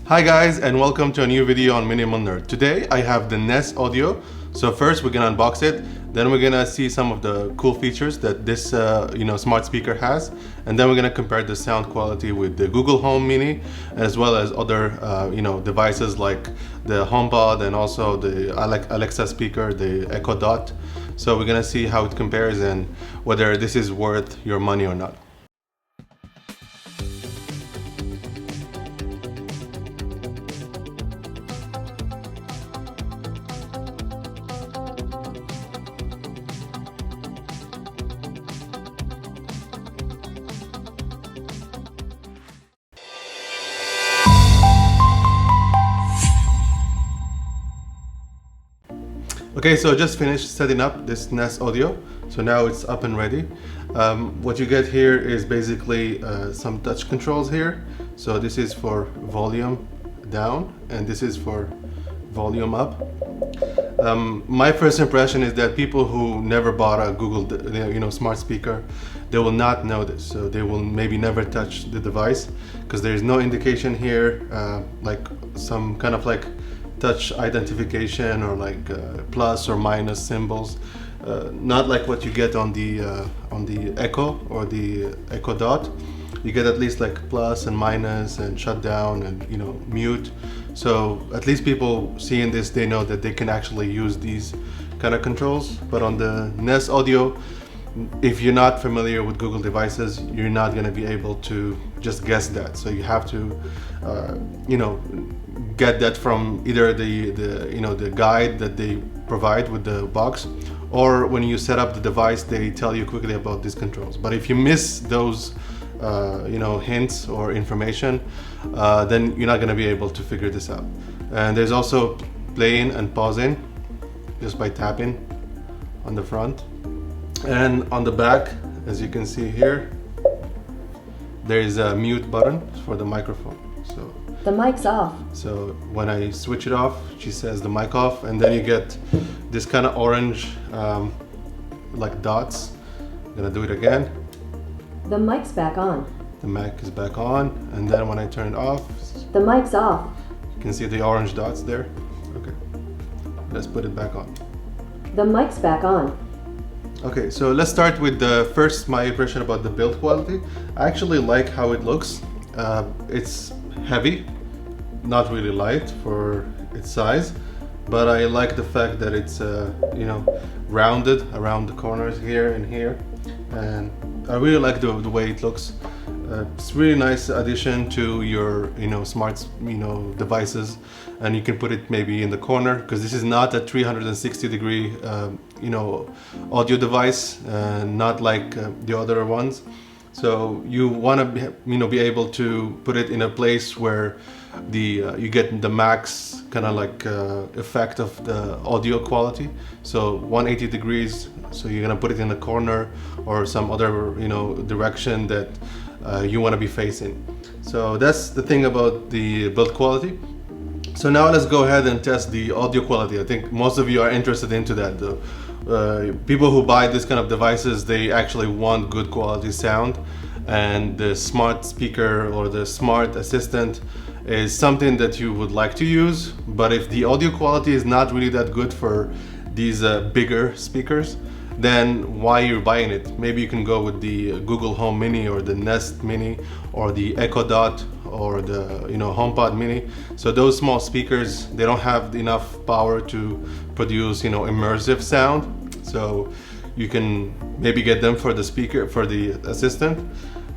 Hi guys, and welcome to a new video on Minimal Nerd. Today I have the Nest Audio. So first we're gonna unbox it, then we're gonna see some of the cool features that this smart speaker has, and then we're gonna compare the sound quality with the Google Home Mini, as well as other devices like the Homepod and also the Alexa speaker, the Echo Dot. So we're gonna see how it compares and whether this is worth your money or not. Okay, so just finished setting up this Nest Audio. So now it's up and ready. What you get here is basically some touch controls here. So this is for volume down and this is for volume up. My first impression is that people who never bought a Google smart speaker, they will not know this. So they will maybe never touch the device because there's no indication here, like some kind of like touch identification or like plus or minus symbols, not like what you get on the Echo or the Echo Dot. You get at least like plus and minus and shut down and mute. So at least people seeing this, they know that they can actually use these kind of controls. But on the Nest Audio, if you're not familiar with Google devices, you're not going to be able to just guess that. So you have to get that from either the guide that they provide with the box, or when you set up the device they tell you quickly about these controls. But if you miss those hints or information, then you're not going to be able to figure this out. And there's also playing and pausing just by tapping on the front. And on the back, as you can see here, there is a mute button for the microphone. So the mic's off. So when I switch it off, she says the mic off, and then you get this kind of orange like dots. I'm gonna do it again. The mic's back on. The mic is back on, and then when I turn it off, the mic's off. You can see the orange dots there. Okay, let's put it back on. The mic's back on. Okay, so let's start with my impression about the build quality. I actually like how it looks. It's heavy, not really light for its size, but I like the fact that it's rounded around the corners here and here, and I really like the way it looks. It's really nice addition to your smart devices, and you can put it maybe in the corner because this is not a 360-degree audio device, not like the other ones. So you want to be able to put it in a place where you get the max kind of like effect of the audio quality. So 180 degrees. So you're gonna put it in the corner or some other direction that you want to be facing. So that's the thing about the build quality. So now let's go ahead and test the audio quality. I think most of you are interested into that though. People who buy this kind of devices, they actually want good quality sound, and the smart speaker or the smart assistant is something that you would like to use. But if the audio quality is not really that good for these bigger speakers, then why you're buying it? Maybe you can go with the Google Home Mini or the Nest Mini or the Echo Dot or the HomePod Mini. So those small speakers, they don't have enough power to produce immersive sound. So you can maybe get them for the speaker, for the assistant.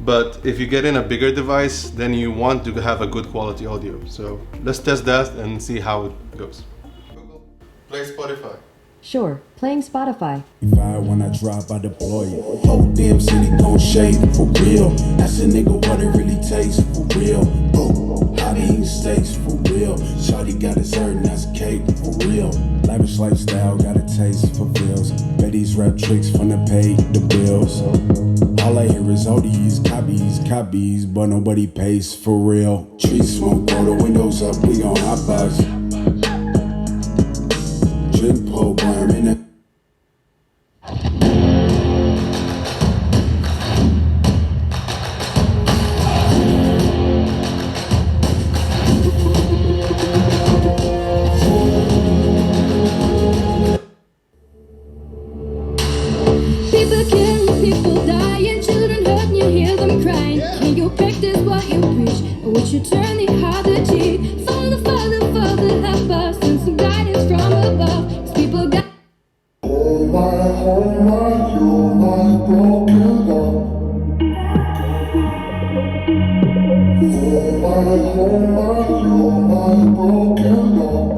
But if you get in a bigger device, then you want to have a good quality audio. So let's test that and see how it goes. Google, play Spotify. Sure, playing Spotify. When I drop, I deploy it. Whole damn city gon' shake for real. That's a nigga what it really takes for real. I be eating steaks for real. Shawty got dessert and that's cake for real. Lavish lifestyle got a taste for bills. Betty's rap tricks from the pay the bills. All I hear is ODs, copies, but nobody pays for real. Trees smoke, roll the windows up, we gon' hotbox. Drink pole, burn in it. really hard to achieve. Father, Father, Father, help us, and some guidance from above. 'Cause people got You're my broken love. You're my broken love.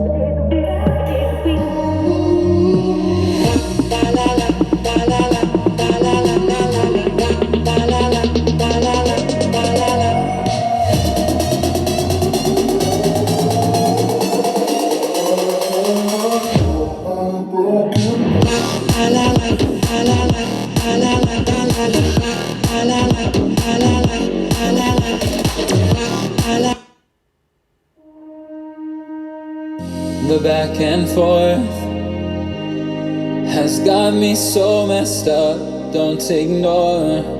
The back and forth has got me so messed up, don't ignore.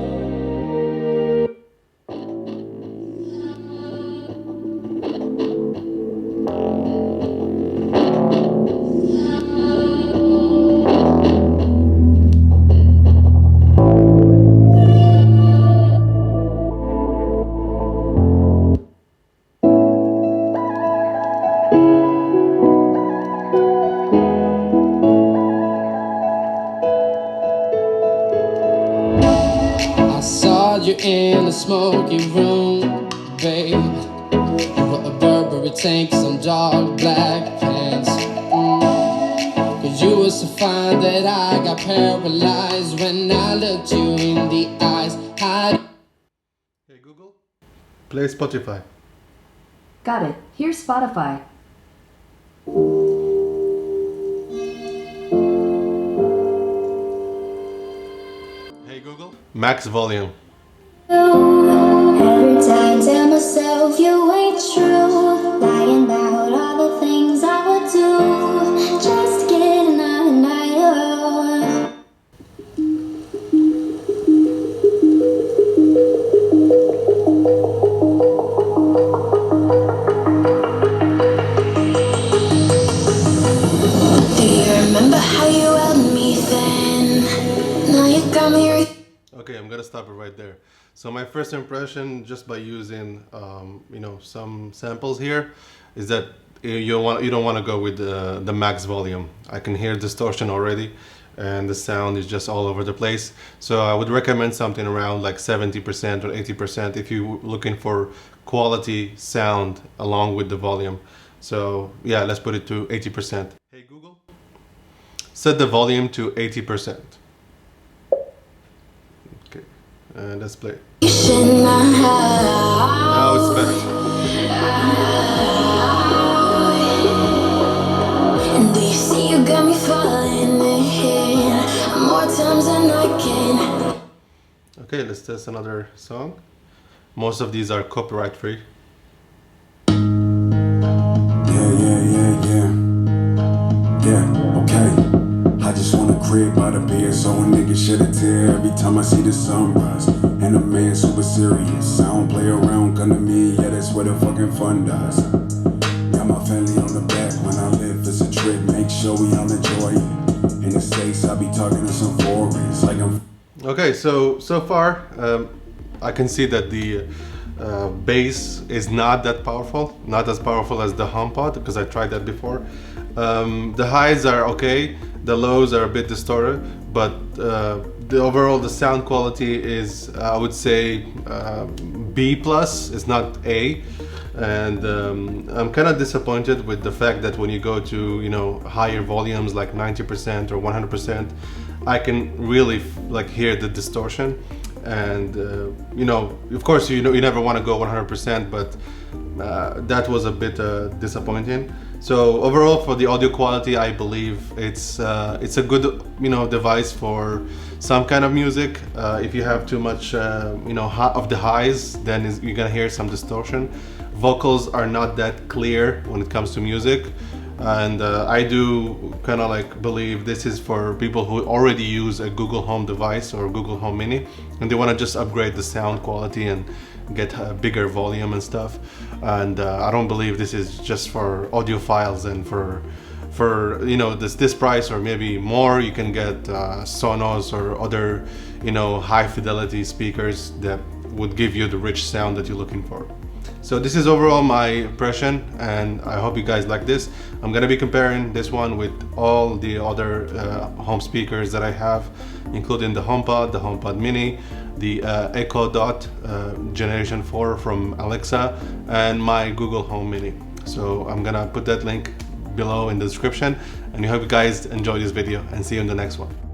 You're in the smoky room, babe. You were a Burberry tank, some dark black pants. Cause you were so fine that I got paralyzed when I looked you in the eyes. Hey Google, play Spotify. Got it. Here's Spotify. Hey Google, max volume. Every time tell myself you ain't true, lying about all the things I would do just to get another night alone. Do you remember how you held me then? Now you got me. Okay, I'm gonna stop it right there. So my first impression, just by using some samples here, is that you don't want to go with the max volume. I can hear distortion already, and the sound is just all over the place. So I would recommend something around like 70% or 80% if you're looking for quality sound along with the volume. So yeah, let's put it to 80%. Hey Google, set the volume to 80%. Okay, and let's play. Now it's better. And do you see you got me falling in more times than I can. Okay, let's test another song. Most of these are copyright free. Yeah, okay. I just want a crib by the bed so a nigga shed a tear every time I see the sunrise. And a man super serious. I don't play around, come to me, yeah, that's where the fucking fun does. Got my family on the back when I live, it's a trip, make sure we all enjoy it. In the States, I be talking to some foreigners like I'm. Okay, so far I can see that the bass is not that powerful, not as powerful as the Homepod, because I tried that before. The highs are okay, the lows are a bit distorted, but the overall the sound quality is, I would say, B plus. It's not A. And I'm kind of disappointed with the fact that when you go to higher volumes like 90% or 100%, I can really hear the distortion. And of course you never want to go 100%, but that was a bit disappointing. So overall, for the audio quality, I believe it's a good device for some kind of music. If you have too much of the highs, then you're gonna hear some distortion. Vocals are not that clear when it comes to music, and I do kind of believe this is for people who already use a Google Home device or Google Home Mini, and they want to just upgrade the sound quality and get a bigger volume and stuff. And I don't believe this is just for audiophiles, and for this price or maybe more, you can get Sonos or other high fidelity speakers that would give you the rich sound that you're looking for. So this is overall my impression, and I hope you guys like this. I'm gonna be comparing this one with all the other home speakers that I have, including the HomePod Mini, the Echo Dot Generation 4 from Alexa, and my Google Home Mini. So I'm gonna put that link below in the description, and I hope you guys enjoy this video, and see you in the next one.